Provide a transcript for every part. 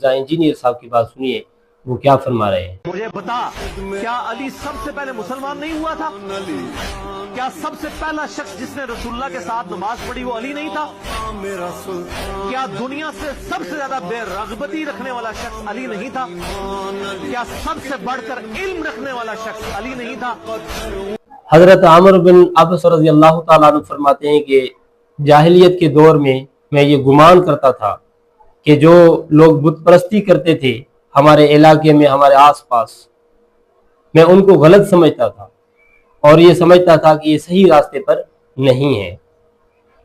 Mirza engineer साहब की बात सुनिए वो क्या फरमा रहे हैं। मुझे बता, क्या अली सबसे पहले मुसलमान नहीं हुआ था? क्या सबसे पहला शख्स जिसने रसूलुल्लाह के साथ नमाज पढ़ी वो अली नहीं था? क्या दुनिया से सबसे ज्यादा बेरगबती रखने वाला शख्स अली नहीं था? क्या सबसे बढ़कर इल्म रखने वाला शख्स अली नहीं था? हजरत आमिर बिन अब्स रज़ी अल्लाह ताला अन्हु फरमाते हैं कि जाहिलियत के दौर में मैं ये गुमान करता था कि जो लोग बुत परस्ती करते थे हमारे इलाके में, हमारे आसपास, मैं उनको गलत समझता था और ये समझता था कि ये सही रास्ते पर नहीं है।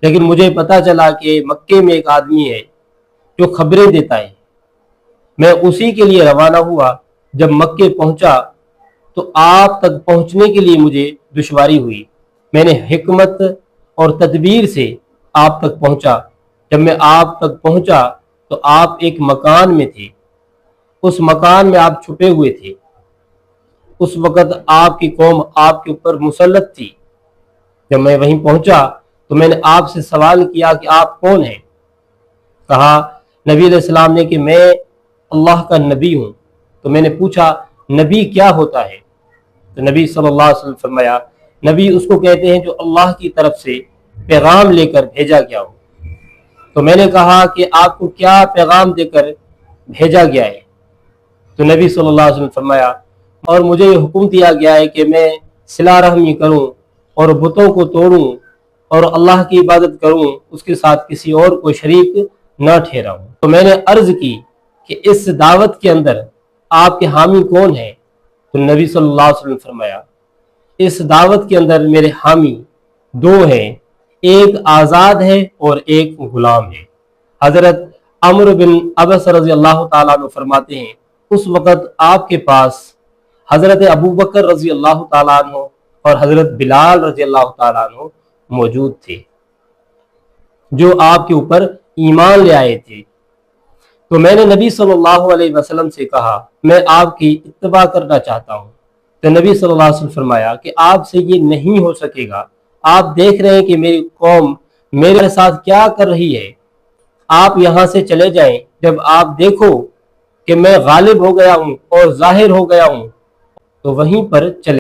लेकिन मुझे पता चला कि मक्के में एक आदमी है जो खबरें देता है। मैं उसी के लिए रवाना हुआ। जब मक्के पहुंचा तो आप तक पहुंचने के लिए मुझे दुश्वारी हुई। मैंने हिकमत और तदबीर से आप तक पहुंचा। जब मैं आप तक पहुंचा तो आप एक मकान में थे। उस मकान में आप छुपे हुए थे। उस वक़्त आपकी कौम आपके ऊपर मुसल्लत थी। जब मैं वहीं पहुंचा तो मैंने आपसे सवाल किया कि आप कौन हैं? कहा नबी अलैहिस्सलाम ने कि मैं अल्लाह का नबी हूं। तो मैंने पूछा नबी क्या होता है? तो नबी सल्लल्लाहु अलैहि वसल्लम फरमाया नबी उसको कहते हैं जो अल्लाह की तरफ से पैगाम लेकर भेजा गया हो। तो मैंने कहा कि आपको क्या पैगाम देकर भेजा गया है? तो नबी सल्लल्लाहु अलैहि वसल्लम फरमाया और मुझे ये हुक्म दिया गया है कि मैं सिला रहमी करूं और बुतों को तोड़ूं और अल्लाह की इबादत करूं, उसके साथ किसी और को शरीक न ठहराऊं। तो मैंने अर्ज की कि इस दावत के अंदर आपके हामी कौन है? तो नबी सल्लल्लाहु अलैहि वसल्लम फरमाया इस दावत के अंदर मेरे हामी दो हैं, एक आज़ाद है और एक गुलाम है। हजरत अम्र बिन अब्स रज़ी अल्लाह ताला अन्हु फरमाते हैं उस वक़्त आपके पास हजरत अबू बकर रज़ी अल्लाह ताला अन्हु और हजरत बिलाल रज़ी अल्लाह ताला अन्हु मौजूद थे जो आपके ऊपर ईमान ले आए थे। तो मैंने नबी सल्लल्लाहु अलैहि वसल्लम से कहा मैं आपकी इत्तबा करना चाहता हूँ। तो नबी सल्लल्लाहु अलैहि वसल्लम फरमाया कि आपसे ये नहीं हो सकेगा। आप देख रहे हैं कि मेरी कौम मेरे साथ क्या कर रही है। आप यहाँ से चले जाएं। जब आप देखो कि मैं गालिब हो गया हूँ और जाहिर हो गया हूँ तो वहीं पर चले